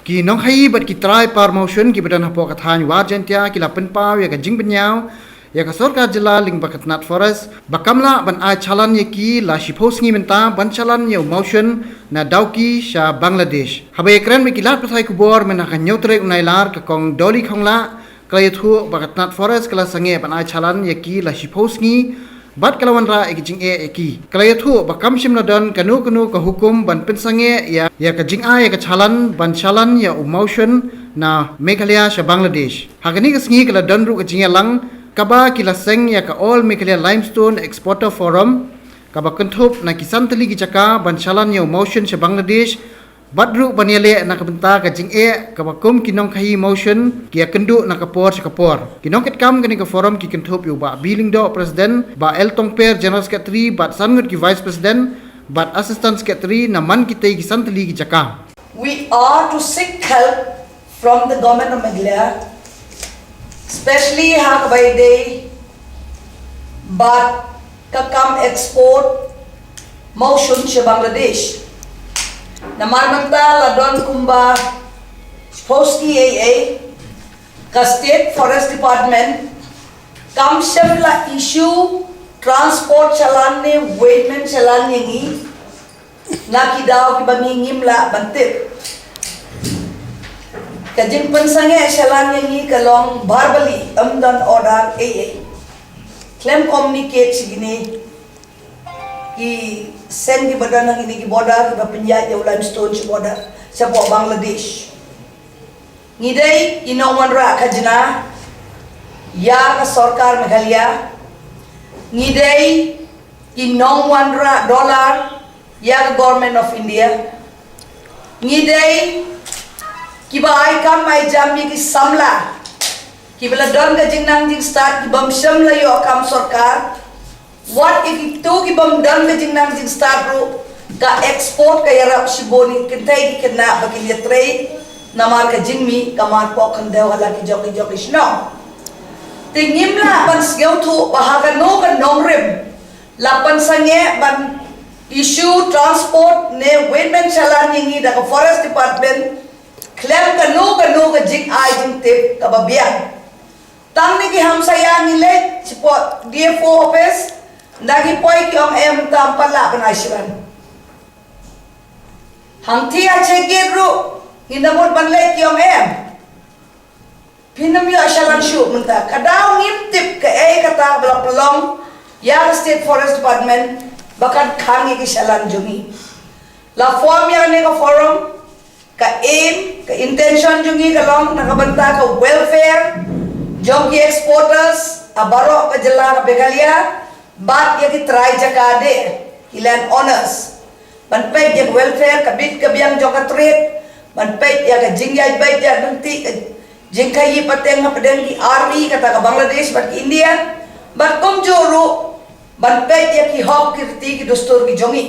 ki nong Khaïi bat ki try par Mawshun ki badan hapo kathan wa jentia ki la penpaw ya ka jing penyaw ya ka sorkar jila ling ba Tnat forest bakamla ban ai Challan ye ki la shipo Sngi menta ban Challan ye Mawshun na dauki sha Bangladesh habe ekran me ki lat pathai kubor mena ka nyotre unai lar ka kong doli khongla kala yathu ba Tnat forest kala Sangeh ban ai Challan ye ki la shipo Sngi bat kalawan ra ekjing eki kala yathu bakam shim nadan kanu ka hukum ban pensange ya ka jing ya ka Challan ban Challan ya Mawshun na Meghalaya sha Bangladesh hagani ka Sngi kala dan ru ka jing lang kaba kila seng ya ka all Meghalaya limestone exporter forum kaba kentup na kisan teli ki jaka ban Challan ya Mawshun sha Bangladesh badru baniale na kabenta ka jing kaba kum kinong Khaïi Mawshun ki kendu na kapor kinong ket kam kani ka forum ki kentup yu ba biling do president ba el tongper general secretary ba sangut ki vice president ba assistant secretary na man ki tei kisan teli ki jaka. We are to seek help from the government of Meghalaya, especially by day, but kakam export Mawshun sa Bangladesh. Namarmanta ladon kumba Sngi ka State Forest Department kam la issue transport Challan ne weighman Challan yengi na kidaw ki bangingim la bantit kajing Sangeh Challan yengi kalong verbally amdan order claim communicate sigini ki send di badan ng ini ki border ki penjat ya limestone si border sa po Bangladesh ngidai inawan ra kajna ya ka sarkar Meghalaya ngidai inawan ra dollar ya ka government of India ngidai ki ba ai kam mai jambi ki samla ki bela don ka jingnang jing start ki bam samla yo kam sarkar. What if itu ki bam dan me jing nang jing start ro ka export ka yarap shiboni kintai ki kena bagi ya trade namar ka jingmi kamar po kan dewa la ki joki shno tingim la ban sgeu thu bahaga no ka nongrim lapan Sangeh ban issue transport ne weighman Challan yingi da ka forest department claim ka no ka jing ai jing tip ka babian tang ni ki hamsaya ngile sipo DFO office Dagi poi ki om em tam pala penasiran. Hang tia cegir ru hinamut banlek ki om em. Pinam yo Challan shu menta kadau ngimtip ke kata belak pelong ya State Forest Department bakan khangi ki Challan jungi. La form ya ne ka forum ka aim ka intention jungi kalong nakabanta ka welfare jongi exporters abaro ka jela ka Meghalaya bat ya ki try jakade ilan honors ban pay ya welfare kabit kabiang joka trade ban pay ya ka jingyay bay ya nanti jingkai pateng padang ki army kata ka Bangladesh bat ki India bat kom joro ban pay ya ki hok kirti ki dostor ki jongi